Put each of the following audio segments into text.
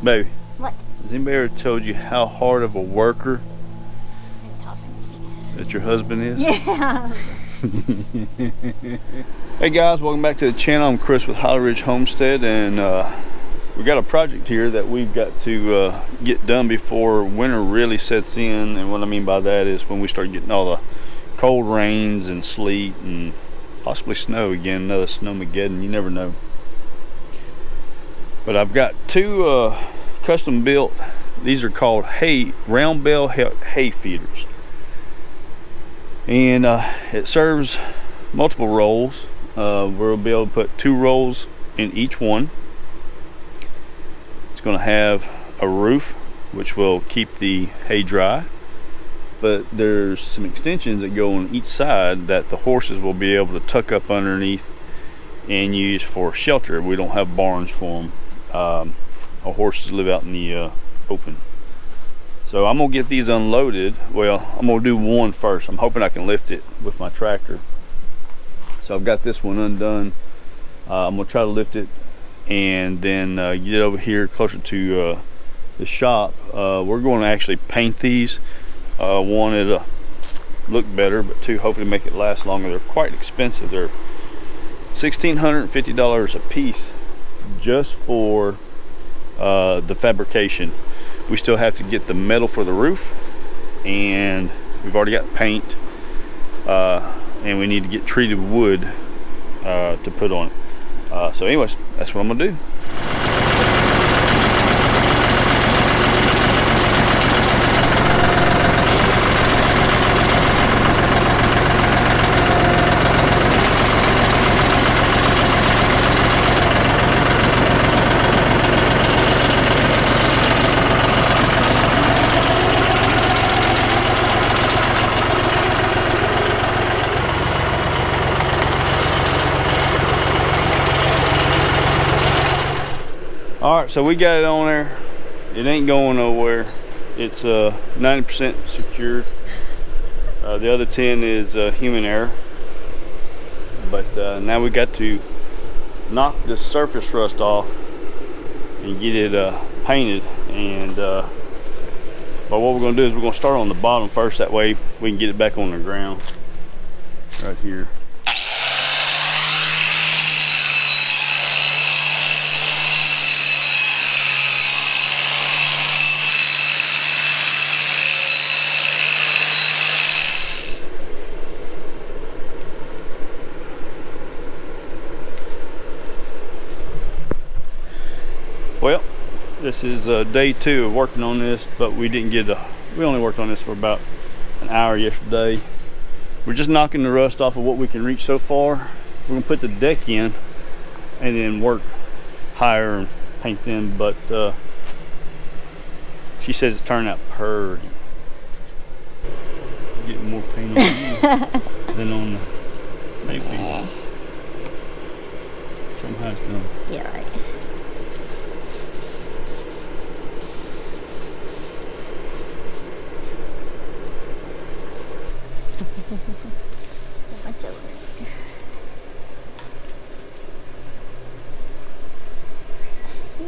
Baby. What? Has anybody ever told you how hard of a worker that your husband is? Yeah. Hey guys, welcome back to the channel. I'm Chris with Holly Ridge Homestead, and we got a project here that we've got to get done before winter really sets in. And what I mean by that is when we start getting all the cold rains and sleet and possibly snow again, another snowmageddon, you never know. But I've got two custom built, these are called round bell hay feeders. And it serves multiple roles. We'll be able to put 2 rolls in each one. It's going to have a roof which will keep the hay dry, but there's some extensions that go on each side that the horses will be able to tuck up underneath and use for shelter. We don't have barns for them. Our horses live out in the open. So I'm gonna get these unloaded. Well, I'm gonna do one first. I'm hoping I can lift it with my tractor. So I've got this one undone. I'm gonna try to lift it and then get it over here closer to the shop. We're going to actually paint these. One, it'll look better, but two, hopefully make it last longer. They're quite expensive. They're $1,650 a piece just for the fabrication. We still have to get the metal for the roof, and we've already got paint, and we need to get treated wood to put on it. So anyways, that's what I'm gonna do. Alright, so we got it on there. It ain't going nowhere. It's 90% secured. The other 10 is human error. But now we got to knock this surface rust off and get it painted. And but what we're going to do is we're going to start on the bottom first. That way we can get it back on the ground right here. Well, this is day 2 of working on this, but we only worked on this for about an hour yesterday. We're just knocking the rust off of what we can reach so far. We're gonna put the deck in and then work higher and paint them, but she says it's turning out pretty. Getting more paint on you than on the maybe. Show them how it's done. Yeah, right.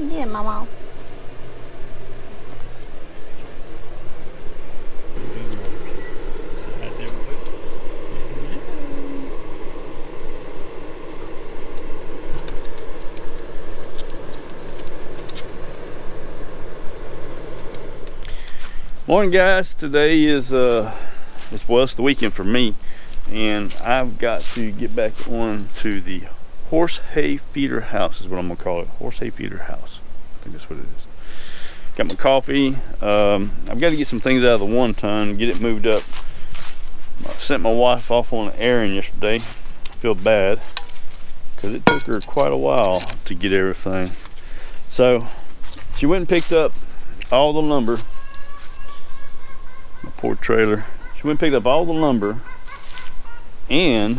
Yeah, Mama. Morning guys, today is it's the weekend for me, and I've got to get back on to the horse hay feeder house is what I'm gonna call it. Horse hay feeder house, I think that's what it is. Got my coffee. I've got to get some things out of the 1 ton, get it moved up. I sent my wife off on an errand yesterday. I feel bad because it took her quite a while to get everything. So she went and picked up all the lumber. My poor trailer. She went and picked up all the lumber and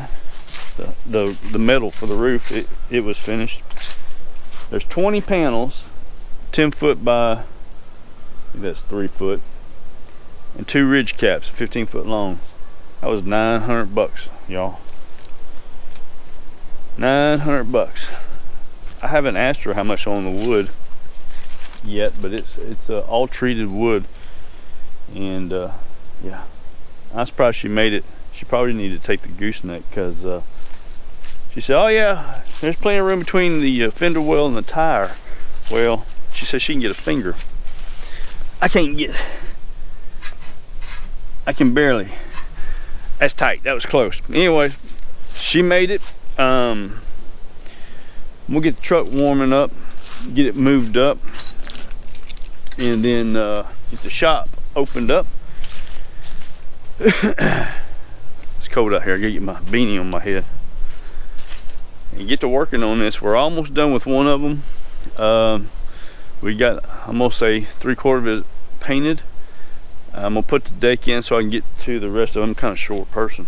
the metal for the roof. It was finished. There's 20 panels, 10 foot by, I think that's 3 foot, and 2 ridge caps, 15 foot long. That was $900, y'all. $900. I haven't asked her how much on the wood. yet, but it's all treated wood. And yeah, I'm surprised she made it. She probably needed to take the gooseneck, because she said, oh yeah, there's plenty of room between the fender well and the tire. Well, she said she can get a finger. I can barely. That's tight. That was close. Anyway, she made it. We'll get the truck warming up, get it moved up, and then get the shop opened up. It's cold out here. I gotta get my beanie on my head and get to working on this. We're almost done with one of them. We got, I'm gonna say 3/4 of it painted. I'm gonna put the deck in so I can get to the rest of them. I'm kind of a short person.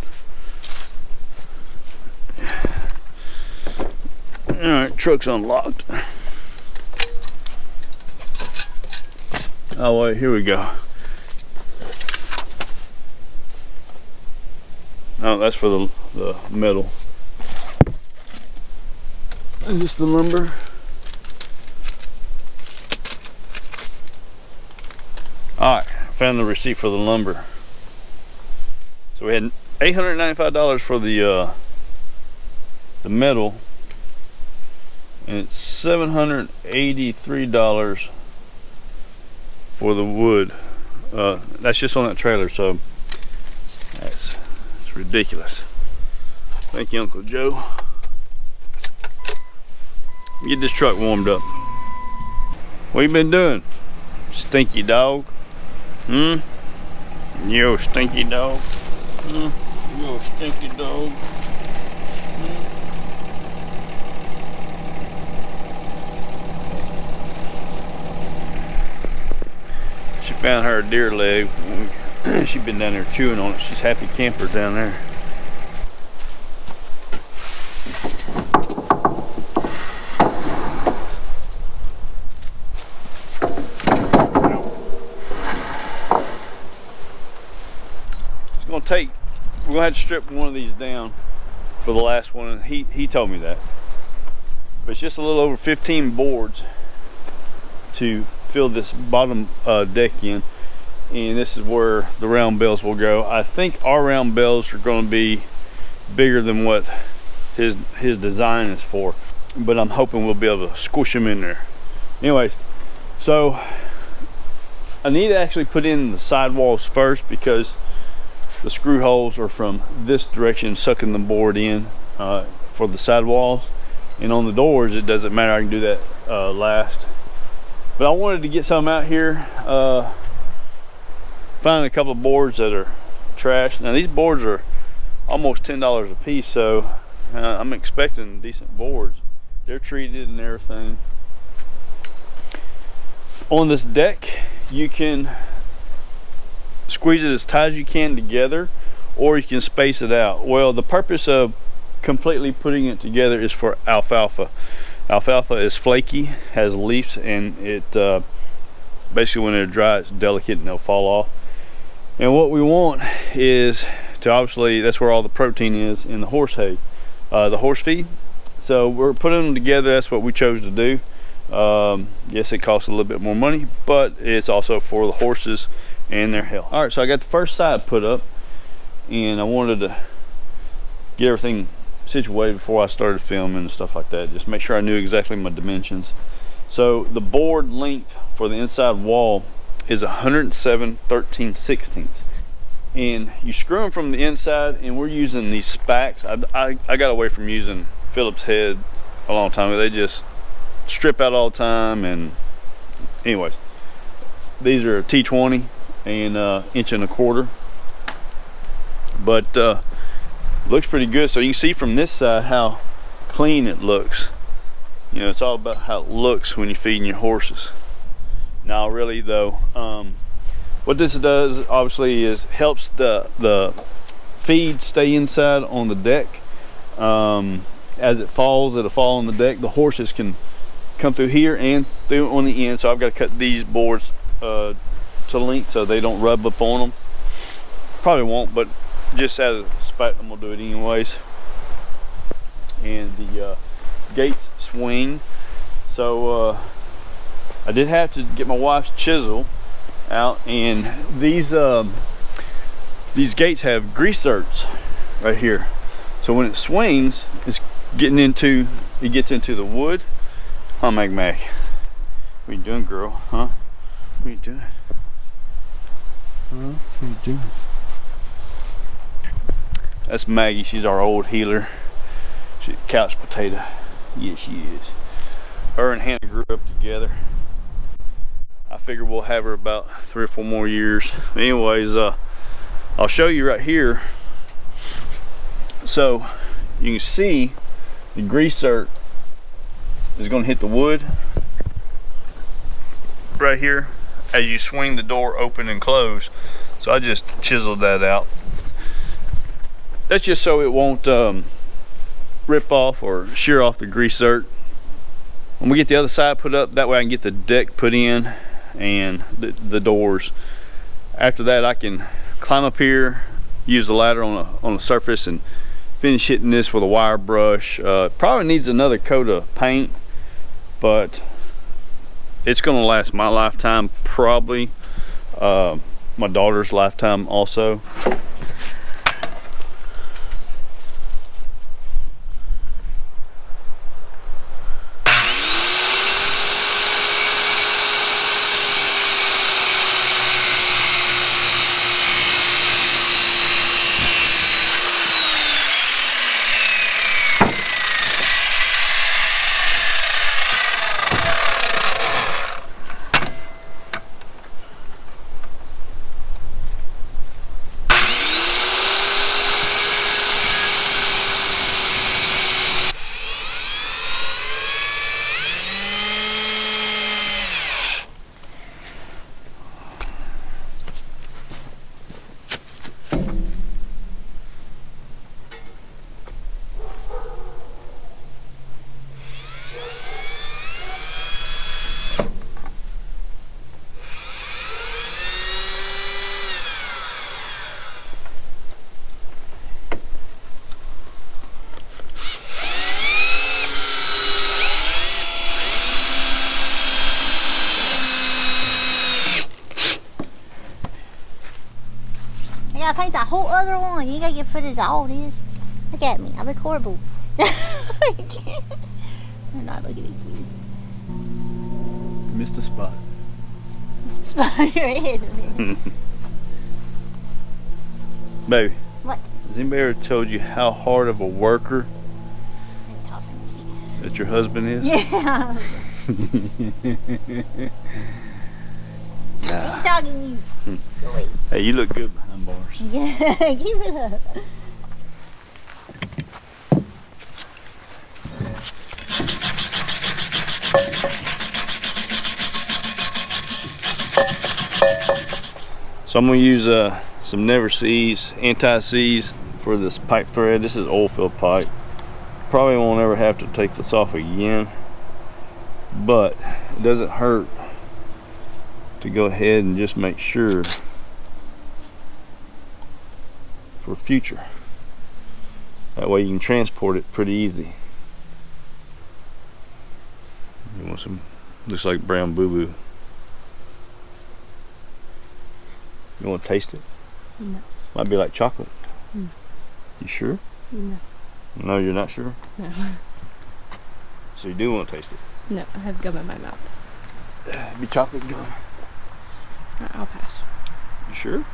All right, truck's unlocked. Oh wait, here we go. Oh, that's for the metal. Is this the lumber? All right, found the receipt for the lumber. So we had $895 for the metal, and it's $783 for the wood. That's just on that trailer, so that's ridiculous. Thank you, Uncle Joe. Get this truck warmed up. What you been doing, stinky dog? Yo, stinky dog. Yo, stinky dog. She found her deer leg. She's been down there chewing on it. She's happy camper down there. We're gonna have to strip one of these down for the last one, and he told me that. But it's just a little over 15 boards to fill this bottom deck in, and this is where the round bells will go. I think our round bells are going to be bigger than what his design is for, but I'm hoping we'll be able to squish them in there. Anyways, so I need to actually put in the sidewalls first, because the screw holes are from this direction, sucking the board in for the sidewalls, and on the doors it doesn't matter. I can do that last. But I wanted to get some out here. Found a couple of boards that are trash. Now these boards are almost $10 a piece, so I'm expecting decent boards. They're treated and everything. On this deck, you can squeeze it as tight as you can together, or you can space it out. Well, the purpose of completely putting it together is for alfalfa. Alfalfa is flaky, has leaves, and it basically when they're dry it's delicate and they'll fall off. And what we want is to, obviously that's where all the protein is in the horse hay, the horse feed. So we're putting them together. That's what we chose to do. Yes, it costs a little bit more money, but it's also for the horses and their health. All right, so I got the first side put up, and I wanted to get everything situated before I started filming and stuff like that. Just make sure I knew exactly my dimensions. So the board length for the inside wall is 107/13/16, and you screw them from the inside, and we're using these spacks. I got away from using Phillips head a long time ago. They just strip out all the time, and anyways, these are a T20 and 1.25 inches, but looks pretty good. So you can see from this side how clean it looks. You know, it's all about how it looks when you're feeding your horses. Now really though, what this does obviously is helps the feed stay inside on the deck. As it falls, it'll fall on the deck. The horses can come through here and through on the end, so I've got to cut these boards to length so they don't rub up on them. Probably won't, but just as a spite, I'm gonna do it anyways. And the gates swing, so I did have to get my wife's chisel out, and these gates have grease zerks right here. So when it swings, it gets into the wood. Huh, Mag? What are you doing, girl? Huh? What are you doing? Huh? What are you doing? That's Maggie. She's our old healer. She's a couch potato. Yes, she is. Her and Hannah grew up together. I figure we'll have her about 3 or 4 more years. Anyways, I'll show you right here. So you can see the grease zerk is going to hit the wood right here as you swing the door open and close. So I just chiseled that out. That's just so it won't rip off or shear off the grease zerk. When we get the other side put up, that way I can get the deck put in and the doors. After that, I can climb up here, use the ladder on the surface, and finish hitting this with a wire brush. Probably needs another coat of paint, but it's gonna last my lifetime, probably my daughter's lifetime also. I gotta paint the whole other one. You gotta get footage of all this. Look at me. I look horrible. They're not looking at you. Missed a spot. Missed a spot on your head. Baby. What? Has anybody ever told you how hard of a worker that your husband is? Yeah. Nah. Ain't talking to you. Hey, you look good behind bars. Yeah, give it up. So I'm going to use some Never Seize, anti-seize for this pipe thread. This is oil filled pipe. Probably won't ever have to take this off again, but it doesn't hurt to go ahead and just make sure for future. That way you can transport it pretty easy. You want some, looks like brown boo-boo. You want to taste it? No. Might be like chocolate. Mm. You sure? No. No, you're not sure? No. So you do want to taste it? No, I have gum in my mouth. It'd be chocolate gum. I'll pass. You sure?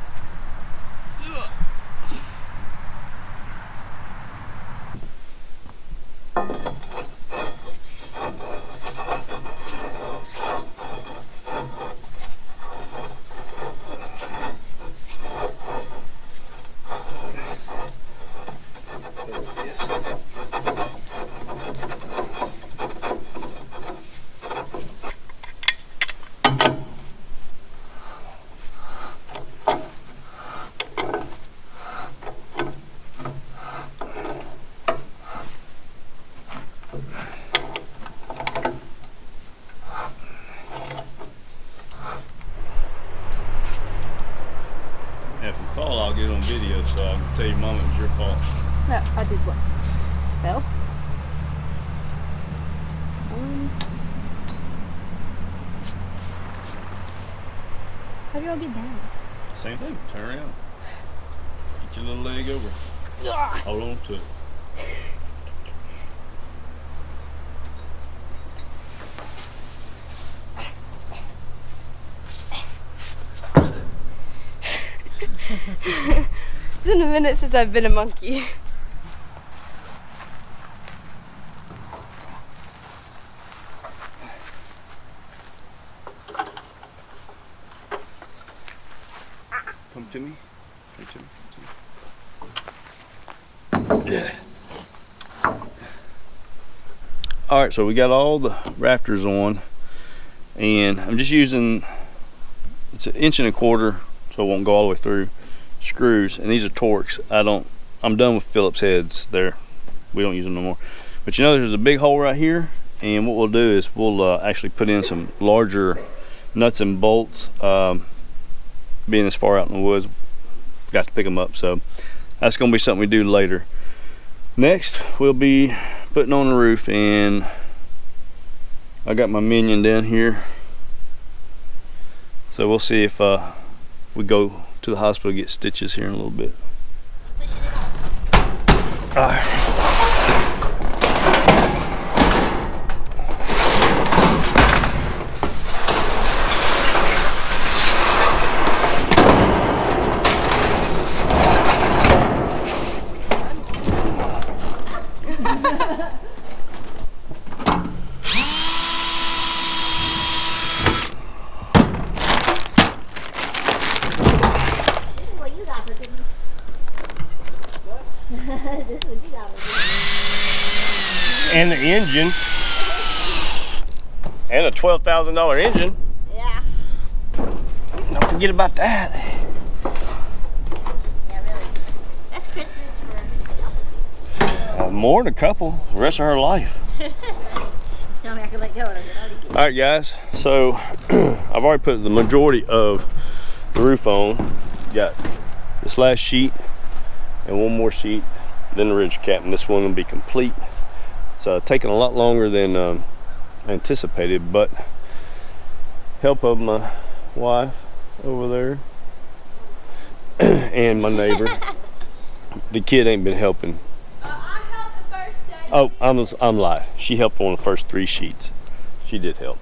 If you fall, I'll get it on video so I can tell your mom it was your fault. No, I did what? Fell? How do y'all get down? Same thing. Turn around. Get your little leg over. Hold on to it. It's been a minute since I've been a monkey. Come to me. Come to me. Come to me. Yeah. All right, so we got all the rafters on, and I'm just using, it's 1.25 inches, so it won't go all the way through, screws, and these are Torx. I'm done with Phillips heads there. We don't use them no more. But you know, there's a big hole right here, and what we'll do is we'll actually put in some larger nuts and bolts. Being this far out in the woods, got to pick them up, so that's going to be something we do later. Next, we'll be putting on the roof, and I got my minion down here, so we'll see if we go to the hospital to get stitches here in a little bit. All right. And the engine. And a $12,000 engine. Yeah. Don't forget about that. Yeah, really. That's Christmas for More than a couple, the rest of her life. Tell me I can let go of it. All right, guys, so I've already put the majority of the roof on. Got this last sheet and one more sheet, then the ridge cap, and this one will be complete. It's taking a lot longer than anticipated, but help of my wife over there and my neighbor. The kid ain't been helping. I helped the first day. Oh, I'm lying. She helped on the first 3 sheets. She did help,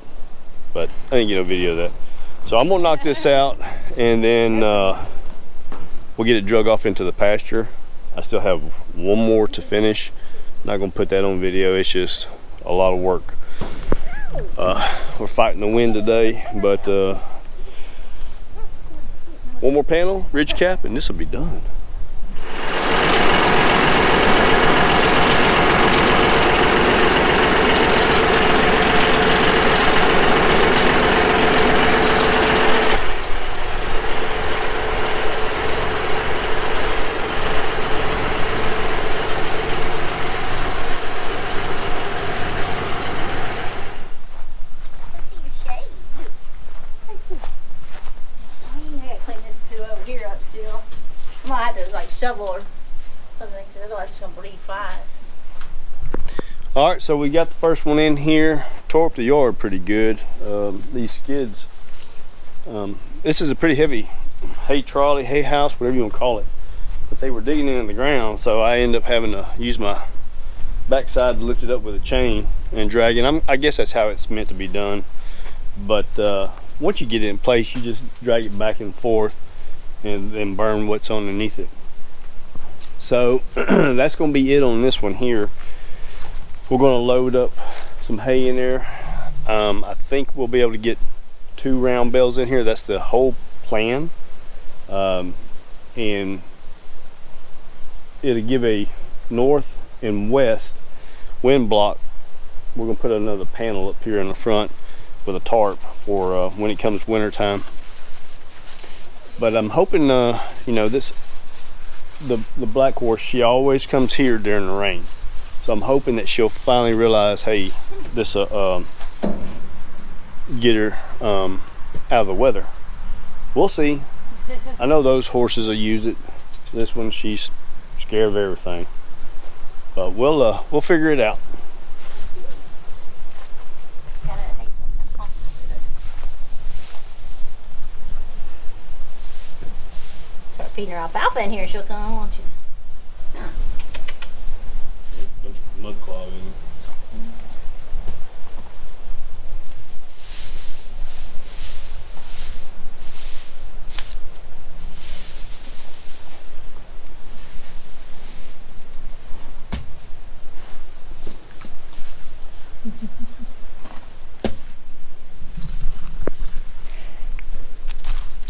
but I didn't get no video of that. So I'm gonna knock this out, and then we'll get it drug off into the pasture. I still have one more to finish. Not gonna put that on video. It's just a lot of work. We're fighting the wind today, but one more panel, ridge cap, and this will be done. shovel or something, because otherwise it's going to breed flies. All right, so we got the first one in here. Tore up the yard pretty good. These skids, this is a pretty heavy hay trolley, hay house, whatever you want to call it. But they were digging in the ground, so I ended up having to use my backside to lift it up with a chain and drag it. I guess that's how it's meant to be done. But once you get it in place, you just drag it back and forth and then burn what's underneath it. So that's going to be it on this one here. We're going to load up some hay in there. I think we'll be able to get 2 round bales in here. That's the whole plan. And it'll give a north and west wind block. We're going to put another panel up here in the front with a tarp for when it comes winter time. But I'm hoping, you know, the black horse, she always comes here during the rain. So I'm hoping that she'll finally realize, hey, this get her out of the weather. We'll see. I know those horses will use it. This one, she's scared of everything. But we'll figure it out. feeding her alfalfa in here, she'll come, won't you? Bunch of mud clogging.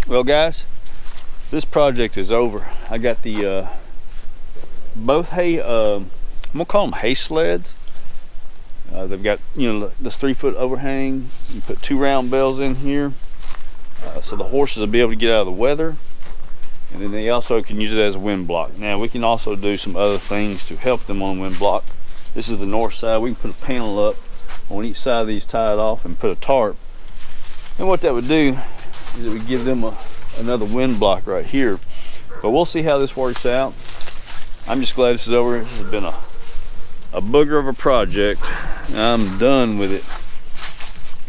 Well, guys, this project is over. I got the both hay, I'm gonna call them hay sleds. They've got, you know, this 3-foot overhang. You put 2 round bells in here, so the horses will be able to get out of the weather, and then they also can use it as a wind block. Now we can also do some other things to help them on the wind block. This is the north side. We can put a panel up on each side of these, tied off, and put a tarp. And what that would do is it would give them another wind block right here. But we'll see how this works out. I'm just glad this is over. This has been a booger of a project. I'm done with it.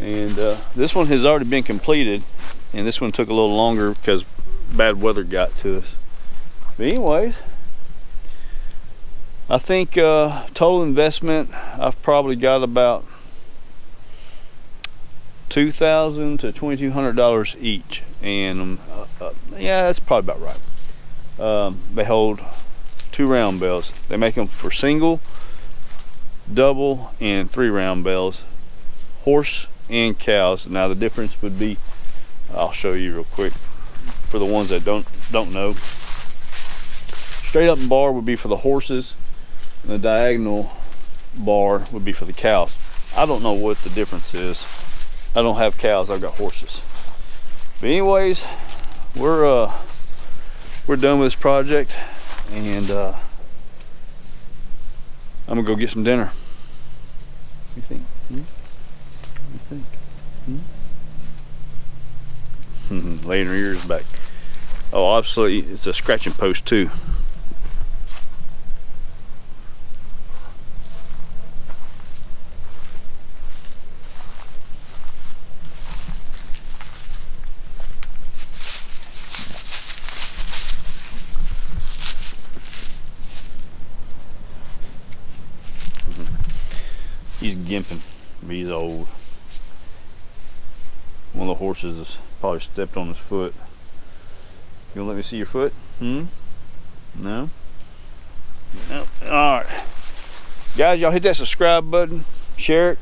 And this one has already been completed, and this one took a little longer because bad weather got to us. But anyways, I think total investment, I've probably got about $2,000 to $2,200 each, and yeah, that's probably about right. They hold 2 round bells. They make them for single, double, and 3 round bells, horse and cows. Now the difference would be, I'll show you real quick for the ones that don't know. Straight up bar would be for the horses, and the diagonal bar would be for the cows. I don't know what the difference is. I don't have cows, I've got horses. But anyways, we're done with this project, and I'm gonna go get some dinner. What do you think? What do you think? Laying her ears back. Oh, absolutely, it's a scratching post too. He's gimping, but he's old. One of the horses has probably stepped on his foot. You gonna let me see your foot? No? No? Alright. Guys, y'all hit that subscribe button, share it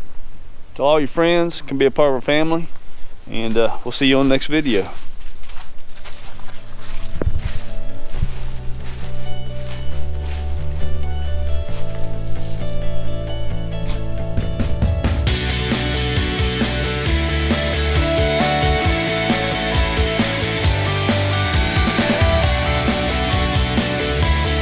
to all your friends, can be a part of our family, and we'll see you on the next video.